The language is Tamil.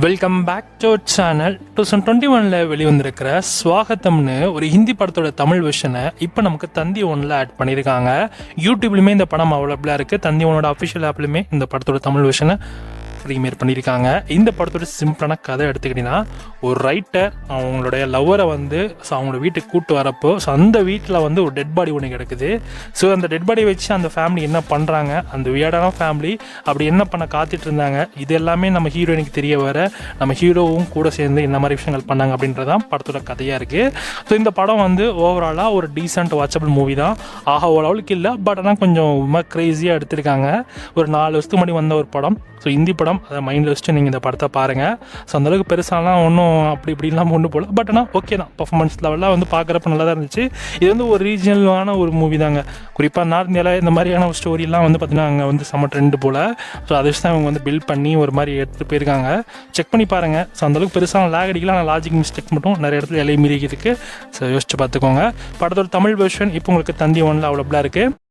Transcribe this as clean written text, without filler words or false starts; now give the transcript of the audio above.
Welcome back to channel. 2021 வெளிவந்திருக்கிற ஸ்வாகத்தம்னு ஒரு ஹிந்தி படத்தோட தமிழ் வெர்ஷனை இப்போ நமக்கு தந்தி ஒன்றில் ஆட் பண்ணியிருக்காங்க. யூடியூப்லையுமே இந்த படம் அவைலபிளாக இருக்குது. தந்தி ஒன்னோட அஃபிஷியல் ஆப்லையுமே இந்த படத்தோட தமிழ் வெர்ஷனை ரீமேக் பண்ணியிருக்காங்க. இந்த படத்தோட சிம்பிளான கதை எடுத்துக்கிட்டிங்கன்னா, ஒரு ரைட்டர் அவங்களுடைய லவ்வரை அவங்களோட வீட்டுக்கு கூப்பிட்டு வரப்போ அந்த வீட்டில் ஒரு டெட் பாடி ஒன்று கிடக்குது. ஸோ அந்த டெட் பாடியை வச்சு அந்த ஃபேமிலி என்ன பண்ணுறாங்க, அந்த வியர்டான ஃபேமிலி அப்படி என்ன பண்ண காத்துட்டு இருந்தாங்க, இது எல்லாமே நம்ம ஹீரோயினுக்கு தெரிய வர நம்ம ஹீரோவும் கூட சேர்ந்து என்ன மாதிரி விஷயங்கள் பண்ணாங்க அப்படின்றதான் படத்தோட கதையாக இருக்குது. ஸோ இந்த படம் ஓவராலாக ஒரு டீசென்ட் வாட்சபிள் மூவி தான். ஓரளவுக்கு இல்லை, பட் ஆனால் கொஞ்சம் க்ரேஸியாக எடுத்திருக்காங்க. ஒரு 4 வருஷத்துக்கு முன்னாடி வந்த ஒரு படம். ஸோ ஹிந்தி படம், அதை மைண்டில் வச்சுட்டு நீங்கள் இந்த படத்தை பாருங்கள். ஸோ அந்தளவுக்கு பெருசாலாம் ஒன்றும் அப்படி இப்படிலாம் ஒன்று போகல, பட் ஆனால் ஓகே தான். பர்ஃபார்மன்ஸ் லெவலாக பார்க்குறப்ப நல்லா தான் இருந்துச்சு. இது ஒரு ரீஜனலான ஒரு மூவி தாங்க. குறிப்பாக நார்த் இந்தியாவில் இந்த மாதிரியான ஒரு ஸ்டோரிலாம் பார்த்தீங்கன்னா அங்கே செம்ம ட்ரெண்டு போல். ஸோ அதை வச்சு தான் அவங்க பில்ட் பண்ணி ஒரு மாதிரி எடுத்துகிட்டு போயிருக்காங்க. செக் பண்ணி பாருங்கள். ஸோ அந்தளவுக்கு பெருசாக லேக் அடிக்கலாம். ஆனால் லாஜிக் மிஸ்டேக் மட்டும் நிறைய இடத்துல இலையை மீறி இருக்குது. ஸோ யோசிச்சு பார்த்துக்கோங்க. படத்தோட தமிழ் வெர்ஷன் இப்போ உங்களுக்கு தந்தி ஒன்றில் அவைலபிளாக இருக்குது.